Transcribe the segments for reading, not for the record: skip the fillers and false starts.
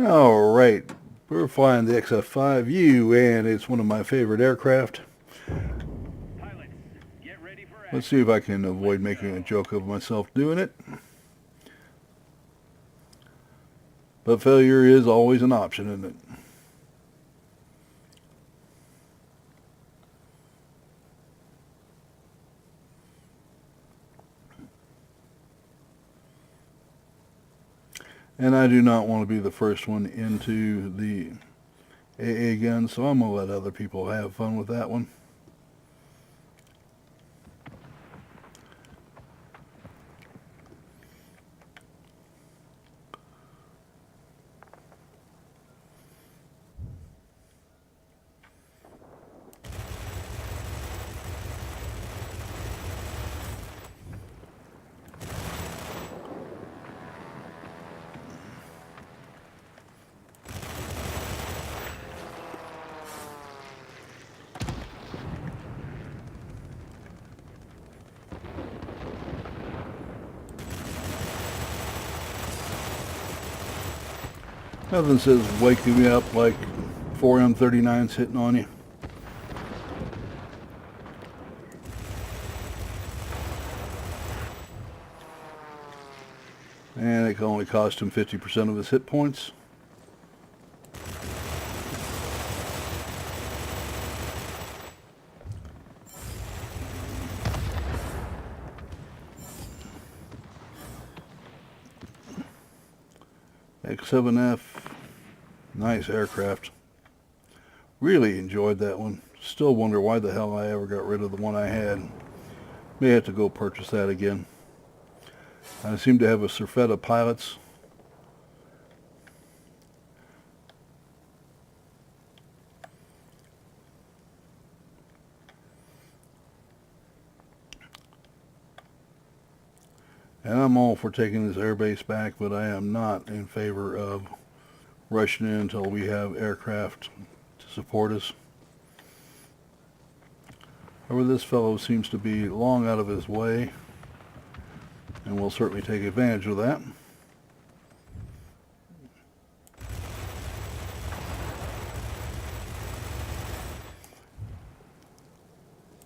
All right, we're flying the XF5U, and it's one of my favorite aircraft. Let's see if I can avoid making a joke of myself doing it. But failure is always an option, isn't it? And I do not want to be the first one into the AA gun, so I'm going to let other people have fun with that one. Nothing says waking me up like 4 M39s hitting on you. And it can only cost him 50% of his hit points. X7F, nice aircraft. Really enjoyed that one. Still wonder why the hell I ever got rid of the one I had. May have to go purchase that again. I seem to have a Surfetta Pilots. And I'm all for taking this airbase back, but I am not in favor of rushing in until we have aircraft to support us. However, this fellow seems to be long out of his way, and we'll certainly take advantage of that.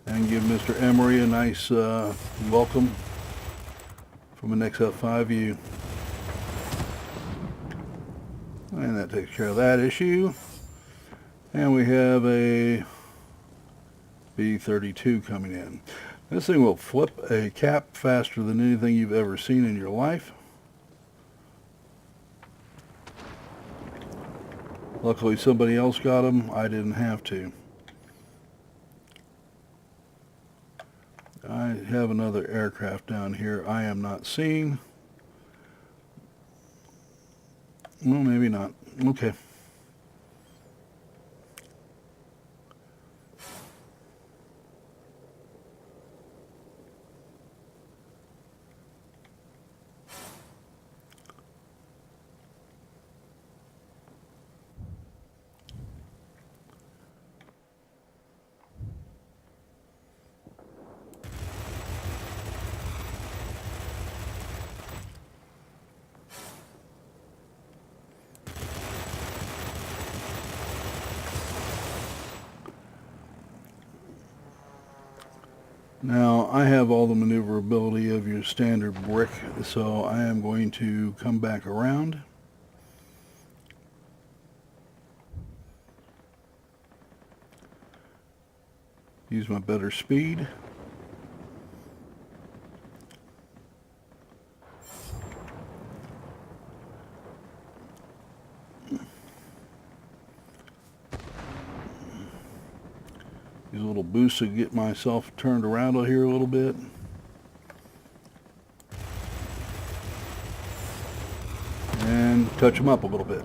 And give Mr. Emery a nice welcome from an XF5U. And that takes care of that issue. And we have a B-32 coming in. This thing will flip a cap faster than anything you've ever seen in your life. Luckily somebody else got them. I didn't have to. I have another aircraft down here I am not seeing. Well, maybe not. Okay. Now, I have all the maneuverability of your standard brick, so I am going to come back around. Use my better speed. These little boosts to get myself turned around out here a little bit. And touch them up a little bit.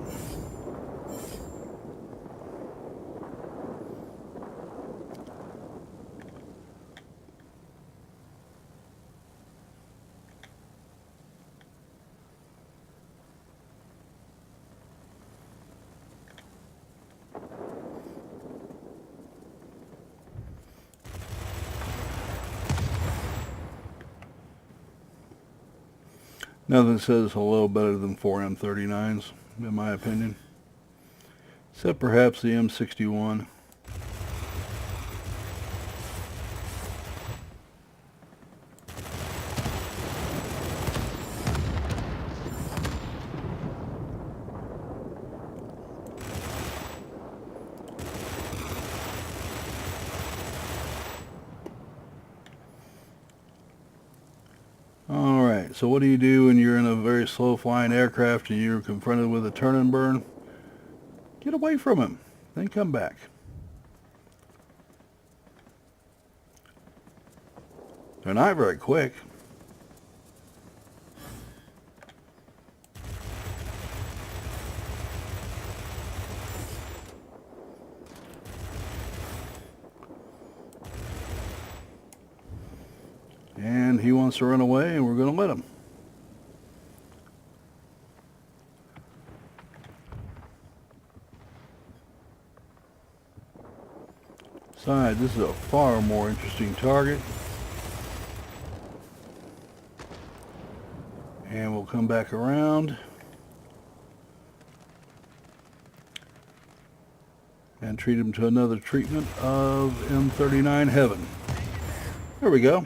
Nothing says hello better than 4 M39s, in my opinion. Except perhaps the M61. Alright, so what do you do when you're in a very slow flying aircraft and you're confronted with a turn and burn? Get away from him, then come back. They're not very quick. And he wants to run away, and we're going to let him. Besides, this is a far more interesting target. And we'll come back around and treat him to another treatment of M39 heaven. There we go.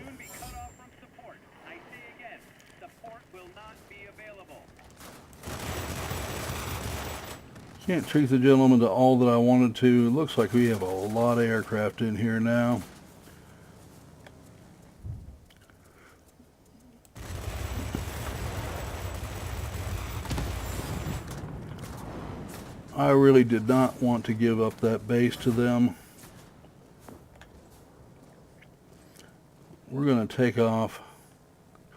Can't treat the gentleman to all that I wanted to. It looks like we have a lot of aircraft in here now. I really did not want to give up that base to them. We're going to take off,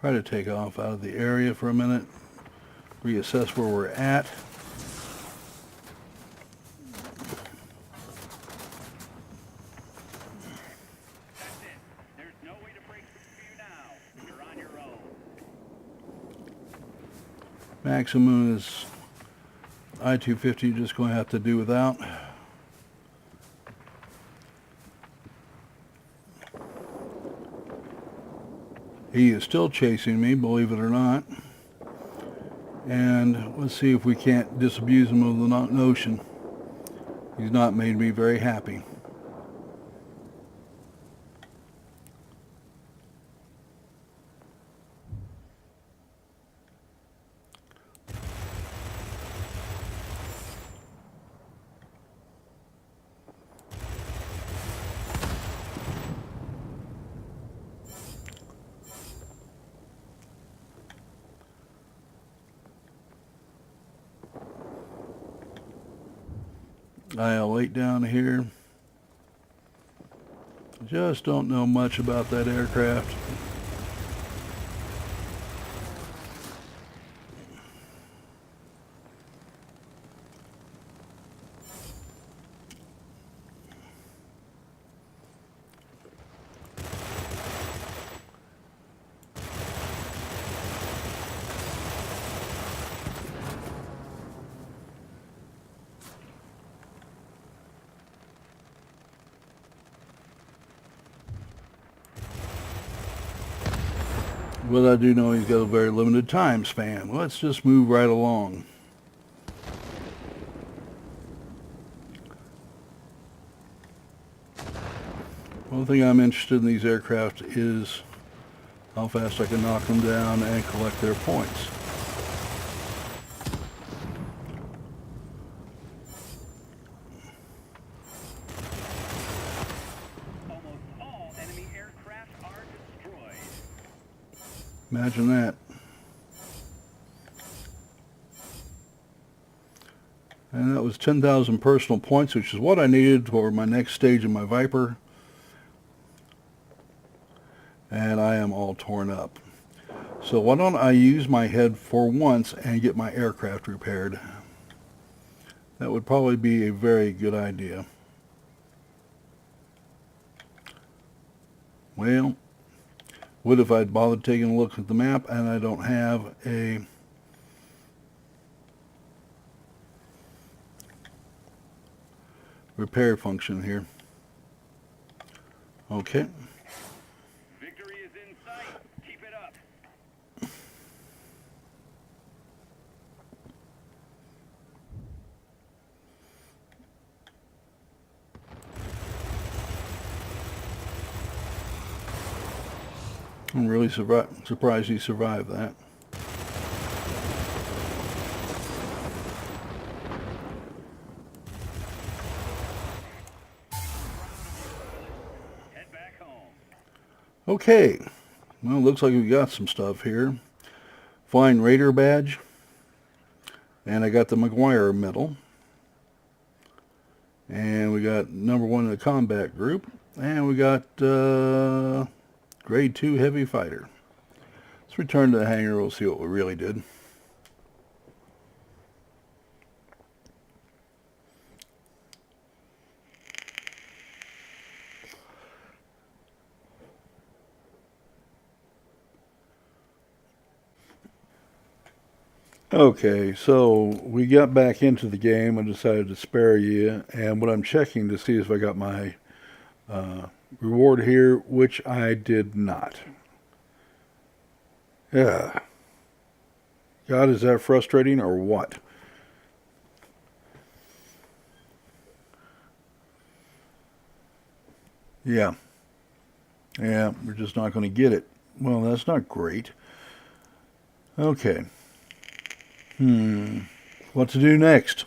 try to take off out of the area for a minute, reassess where we're at. Maximum is I-250, just going to have to do without. He is still chasing me, believe it or not. And let's see if we can't disabuse him of the notion. He's not made me very happy. IL-8 down here. Just don't know much about that aircraft. But I do know he's got a very limited time span. Let's just move right along. One thing I'm interested in these aircraft is how fast I can knock them down and collect their points. Imagine that. And that was 10,000 personal points, which is what I needed for my next stage of my Viper. And I am all torn up. So why don't I use my head for once and get my aircraft repaired? That would probably be a very good idea. Well, what if I'd bothered taking a look at the map and I don't have a repair function here? Okay. Victory is in sight. Keep it up. I'm really surprised he survived that. Head back home. Okay, well, looks like we got some stuff here. Fine Raider badge, and I got the McGuier medal, and we got #1 in the combat group, and we got grade 2 heavy fighter. Let's return to the hangar. We'll see what we really did. Okay, so we got back into the game. I decided to spare you, and what I'm checking to see if I got my reward here, which I did not. Yeah. God, is that frustrating or what? Yeah. Yeah, we're just not going to get it. Well, that's not great. Okay. What to do next?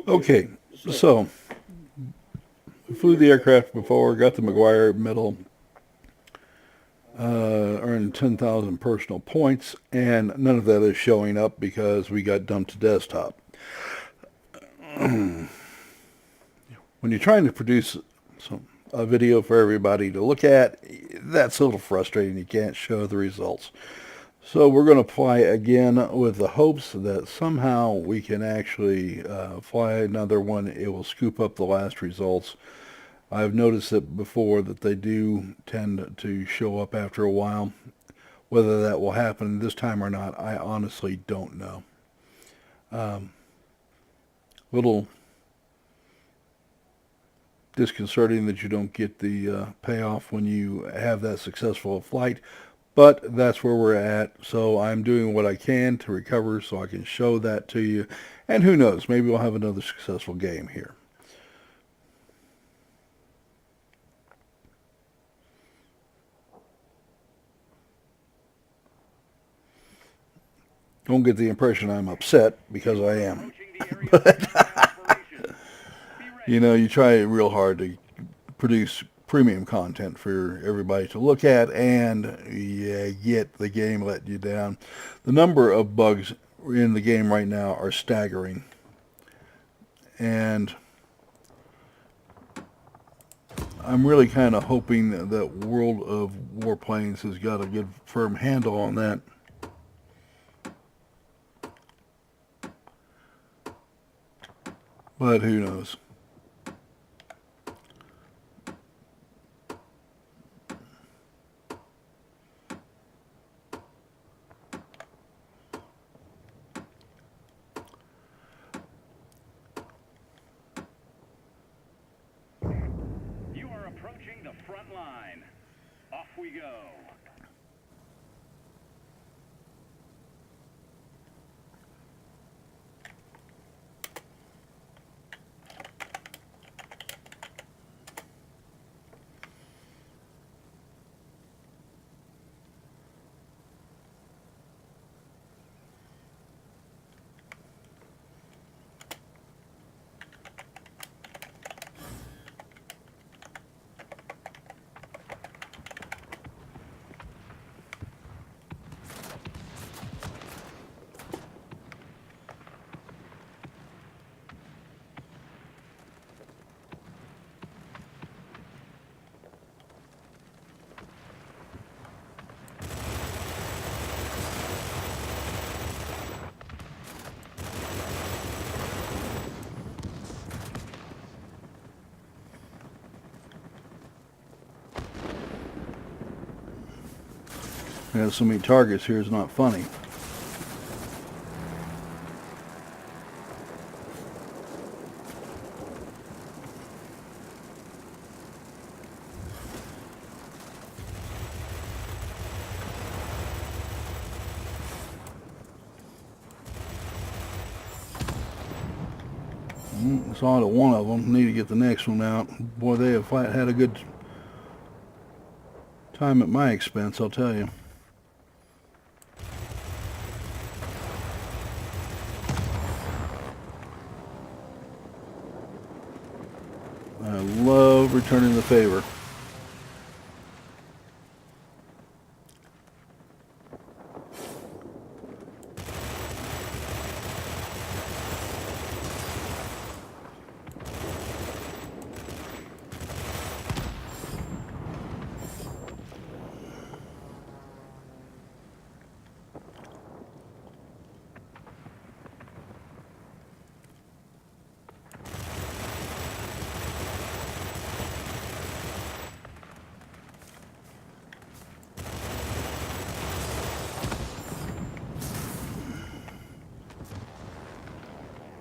Okay, so we flew the aircraft before, got the McGuier medal, earned 10,000 personal points, and none of that is showing up because we got dumped to desktop. When you're trying to produce a video for everybody to look at, that's a little frustrating. You can't show the results. So we're going to fly again with the hopes that somehow we can actually fly another one. It will scoop up the last results. I've noticed it before that they do tend to show up after a while. Whether that will happen this time or not, I honestly don't know. Little disconcerting that you don't get the payoff when you have that successful flight, but that's where we're at. So I'm doing what I can to recover so I can show that to you, and who knows, maybe we'll have another successful game here. Don't get the impression I'm upset, because I am. But you know, you try real hard to produce premium content for everybody to look at, and you get the game letting you down. The number of bugs in the game right now are staggering, and I'm really kind of hoping that World of Warplanes has got a good firm handle on that. But who knows? You are approaching the front line. Off we go. We have so many targets here, it's not funny. Saw to one of them. Need to get the next one out. Boy, they have had a good time at my expense, I'll tell you. I love returning the favor.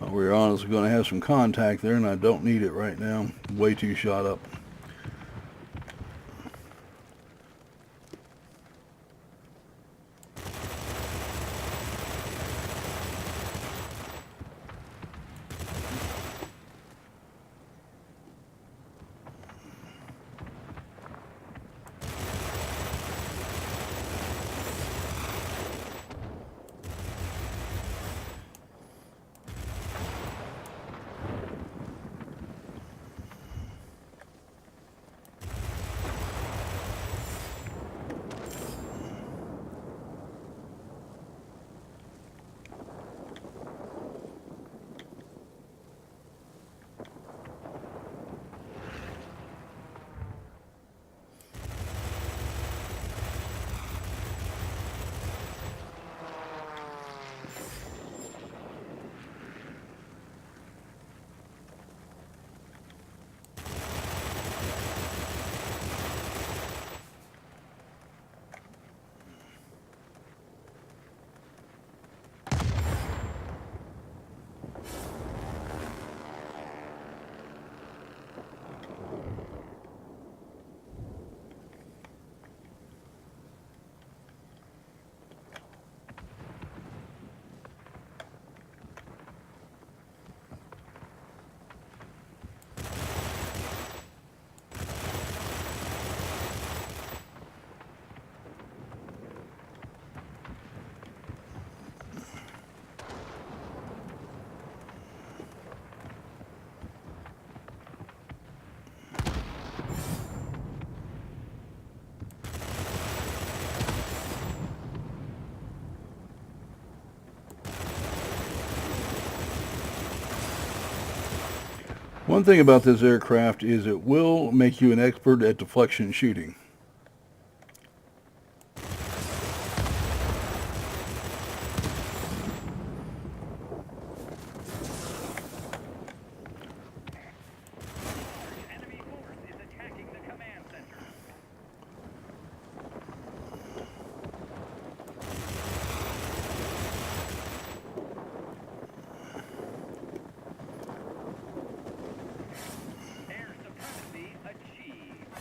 We're honestly going to have some contact there, and I don't need it right now. Way too shot up. One thing about this aircraft is it will make you an expert at deflection shooting. Enemy force is attacking the command center. Air supremacy achieved.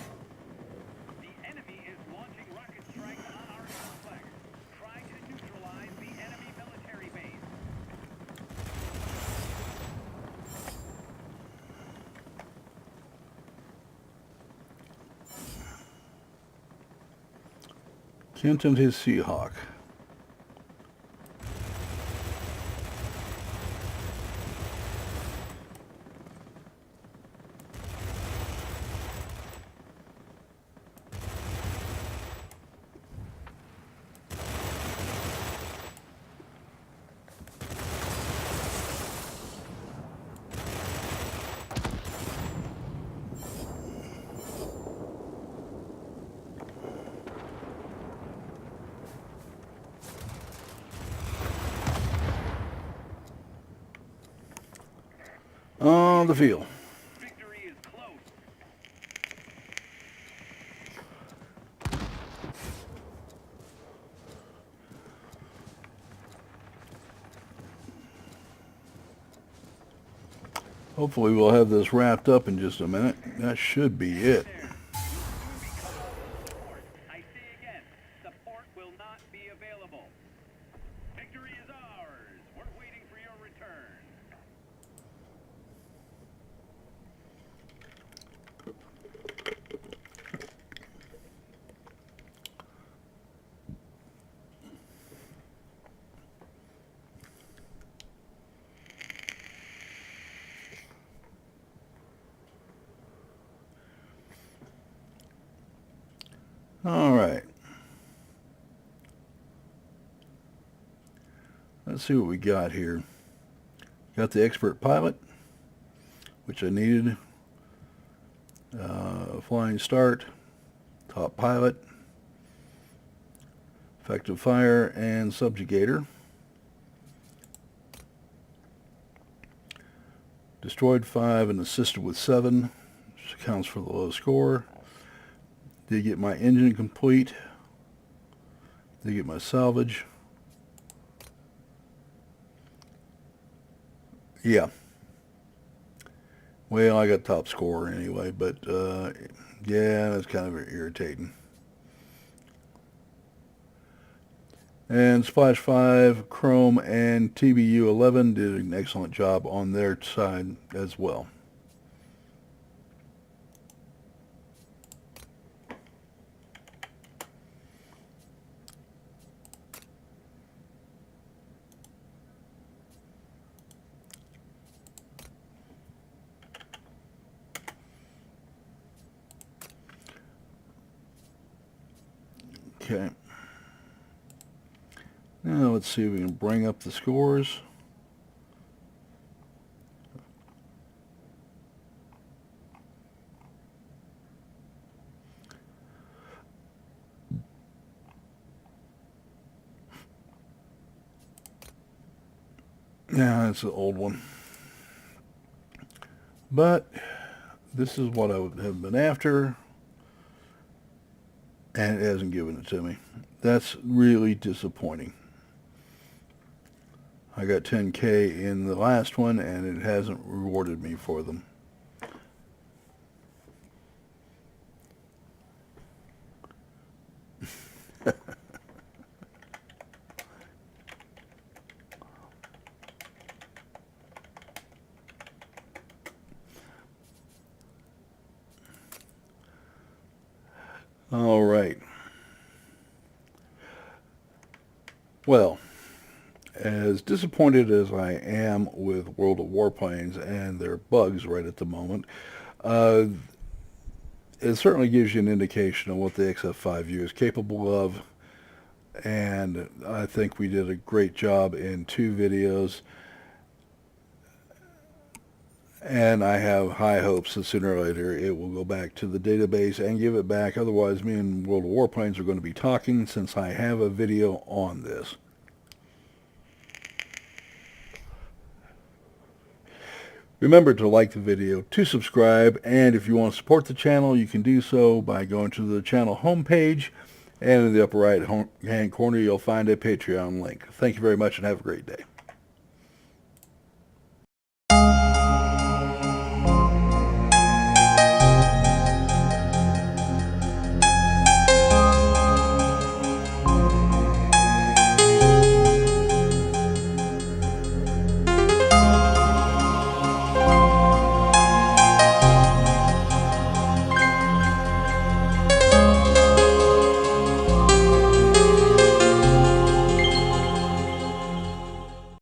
The enemy is launching rocket strikes on our complex. Try to neutralize the enemy military base. Kent and his Seahawk. On the field. Victory is close. Hopefully we'll have this wrapped up in just a minute. That should be it. I say again, support will not be available. Victory is ours. We're waiting for your return. All right. Let's see what we got here. Got the expert pilot, which I needed. Flying start, top pilot, effective fire, and subjugator. Destroyed 5 and assisted with 7, which accounts for the low score. Did get my engine complete. Did get my salvage. Yeah. Well, I got top score anyway, but yeah, that's kind of irritating. And Splash 5, Chrome, and TBU 11 did an excellent job on their side as well. Okay. Now let's see if we can bring up the scores. Yeah, it's an old one. But this is what I would have been after, and it hasn't given it to me. That's really disappointing. I got 10K in the last one, and it hasn't rewarded me for them. All right. Well, as disappointed as I am with World of Warplanes and their bugs right at the moment, it certainly gives you an indication of what the XF5U is capable of, and I think we did a great job in 2 videos, and I have high hopes that sooner or later it will go back to the database and give it back. Otherwise, me and World of Warplanes are going to be talking, since I have a video on this. Remember to like the video, to subscribe, and if you want to support the channel, you can do so by going to the channel homepage, and in the upper right hand corner you'll find a Patreon link. Thank you very much and have a great day.